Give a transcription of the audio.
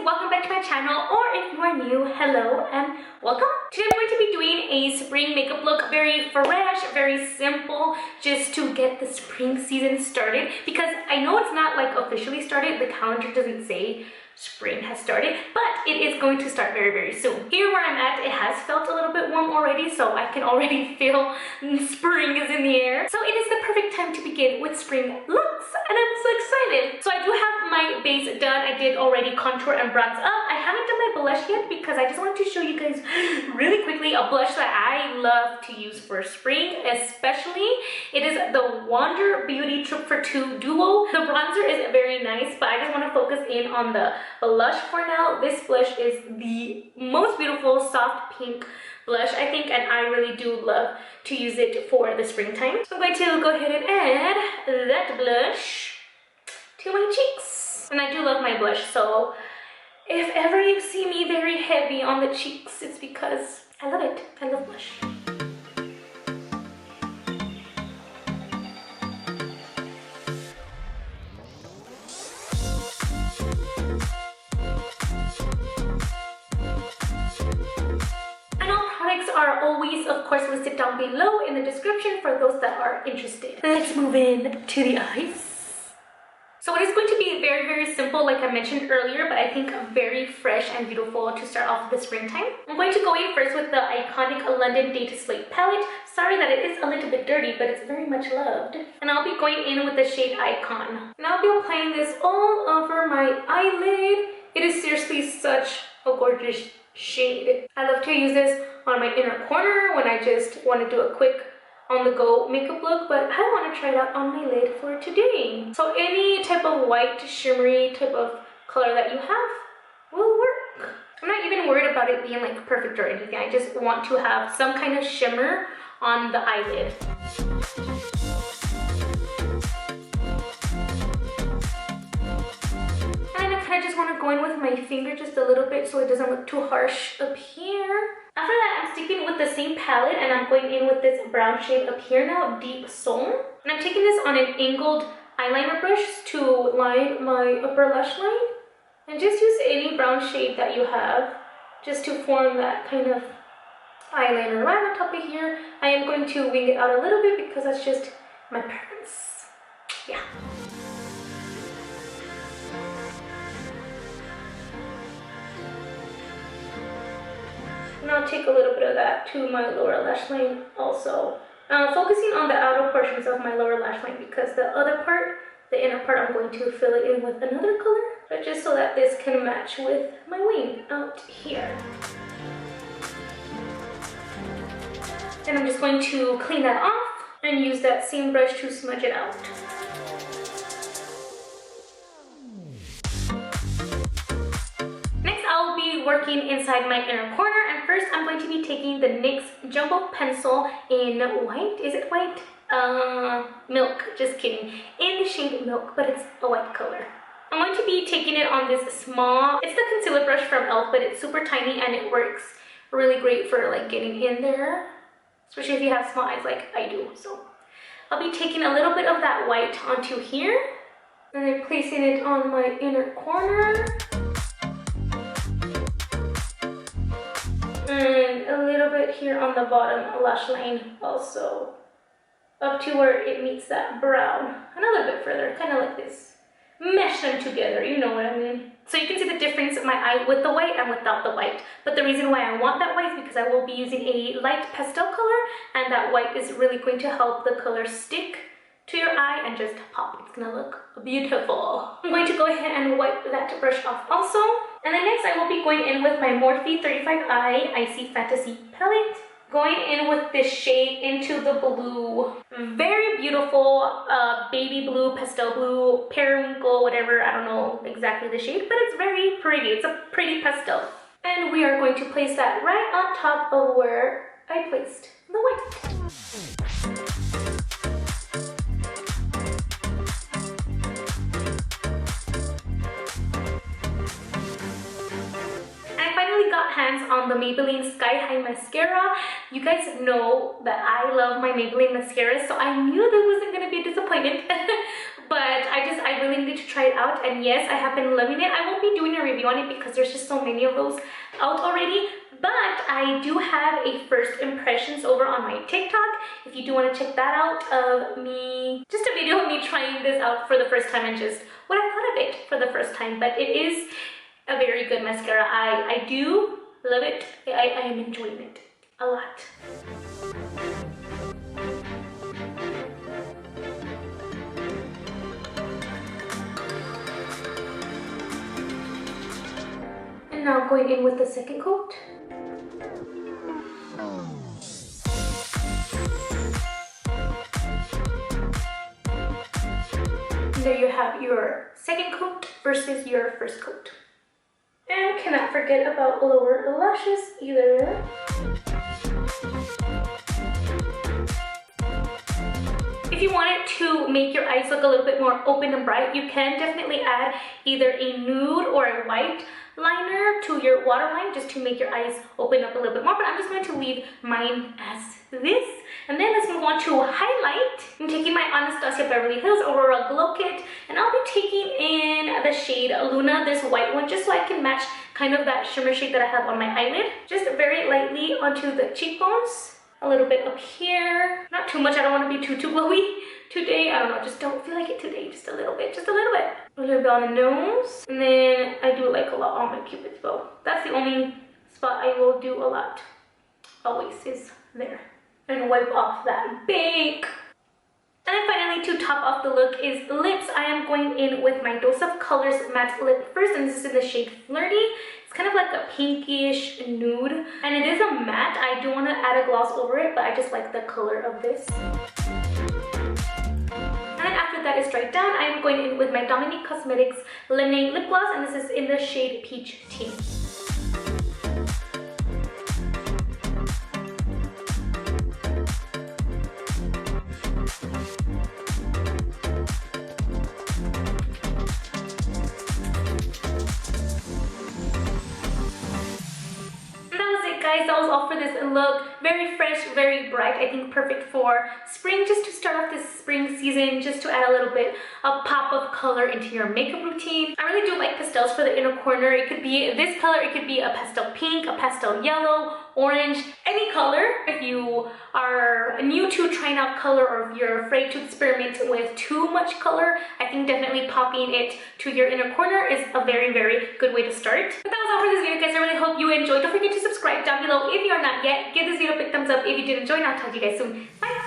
welcome back to my channel, or if you are new, hello and welcome. Today I'm going to be doing a spring makeup look, very fresh, very simple, just to get the spring season started, because I know it's not like officially started, the calendar doesn't say spring has started, but it is going to start very soon. Here where I'm at, it has felt a little bit warm already, so I can already feel spring is in the air. So it is the perfect time to begin with spring looks, and I'm so excited. So I do have my base done. I did already contour and bronze up. I haven't done my blush yet because I just wanted to show you guys really quickly a blush that I love to use for spring, especially. It is the Wander Beauty Trip for Two Duo. The bronzer is very nice, but I just want to focus in on the blush for now. This blush is the most beautiful soft pink blush, I think, and I really do love to use it for the springtime. So I'm going to go ahead and add that blush to my cheeks. And I do love my blush, so if ever you see me very heavy on the cheeks, it's because I love it. I love blush. Are always, of course, listed down below in the description for those that are interested. Let's move in to the eyes. So it is going to be very simple, like I mentioned earlier, but I think very fresh and beautiful to start off the springtime. I'm going to go in first with the iconic London Date Slate palette. Sorry that it is a little bit dirty, but it's very much loved. And I'll be going in with the shade Icon. And I'll be applying this all over my eyelid. It is seriously such a gorgeous shade. I love to use this on my inner corner when I just want to do a quick on-the-go makeup look, but I want to try it out on my lid for today. So any type of white, shimmery type of color that you have will work. I'm not even worried about it being like perfect or anything. I just want to have some kind of shimmer on the eyelid. I just want to go in with my finger just a little bit so it doesn't look too harsh up here. After that, I'm sticking with the same palette and I'm going in with this brown shade up here now, Deep Soul. And I'm taking this on an angled eyeliner brush to line my upper lash line. And just use any brown shade that you have just to form that kind of eyeliner right on top of here. I am going to wing it out a little bit because that's just my preference. Yeah. And I'll take a little bit of that to my lower lash line also. Focusing on the outer portions of my lower lash line because the other part, the inner part, I'm going to fill it in with another color. But just so that this can match with my wing out here. And I'm just going to clean that off and use that same brush to smudge it out. I'll be working inside my inner corner, and first I'm going to be taking the NYX Jumbo Pencil in white. Is it white? Milk. Just kidding. In the shade Milk, but it's a white color. I'm going to be taking it on this small, it's the concealer brush from e.l.f., but it's super tiny and it works really great for like getting in there, especially if you have small eyes like I do. So I'll be taking a little bit of that white onto here and then placing it on my inner corner. And a little bit here on the bottom lash line also, up to where it meets that brown, and a little bit further, kind of like this. Mesh them together, you know what I mean. So you can see the difference in my eye with the white and without the white. But the reason why I want that white is because I will be using a light pastel color, and that white is really going to help the color stick to your eye and just pop. It's gonna look beautiful. I'm going to go ahead and wipe that brush off also. And then next I will be going in with my Morphe 35i Icy Fantasy palette. Going in with this shade Into the Blue. Very beautiful baby blue, pastel blue, periwinkle, whatever. I don't know exactly the shade, but it's very pretty. It's a pretty pastel. And we are going to place that right on top of where I placed the white. Got hands on the Maybelline Sky High Mascara. You guys know that I love my Maybelline mascara, so I knew there wasn't going to be a disappointment. But but I really need to try it out, and yes, I have been loving it. I won't be doing a review on it because there's just so many of those out already, but I do have a first impressions over on my TikTok. If you do want to check that out, of me, just a video of me trying this out for the first time and just what I thought of it for the first time. But it is a very good mascara. I do love it. I am enjoying it a lot. And now going in with the second coat. And there you have your second coat versus your first coat. And cannot forget about lower lashes either. If you wanted to make your eyes look a little bit more open and bright, you can definitely add either a nude or a white liner to your waterline just to make your eyes open up a little bit more, but I'm just going to leave mine as this. And then let's move on to highlight. I'm taking my Anastasia Beverly Hills Aurora Glow Kit, and I'll be taking in the shade Luna, this white one, just so I can match kind of that shimmer shade that I have on my eyelid. Just very lightly onto the cheekbones, a little bit up here. Not too much, I don't want to be too glowy today. I don't know, just don't feel like it today. Just a little bit, just a little bit. A little bit on the nose. And then I do like a lot on my Cupid's bow. That's the only spot I will do a lot. Always is there. And wipe off that bake. And then finally, to top off the look is lips. I am going in with my Dose of Colors matte lip first, and this is in the shade Flirty. It's kind of like a pinkish nude, and it is a matte. I do want to add a gloss over it, but I just like the color of this. And then after that is dried down, I am going in with my Dominique Cosmetics Lemonade Lip Gloss, and this is in the shade Peach Tea. Guys, that was all for this look. Very fresh, very bright. I think perfect for spring, just to start off this spring season, just to add a little bit of pop of color into your makeup routine. I really do like pastels for the inner corner. It could be this color, it could be a pastel pink, a pastel yellow, orange, any color. If you are new to trying out color, or if you're afraid to experiment with too much color, I think definitely popping it to your inner corner is a very, very good way to start. But that was all for this video, guys. I really hope you enjoyed. Don't forget to subscribe down below if you are not yet. Give this video a big thumbs up if you did enjoy, and I'll talk to you guys soon. Bye!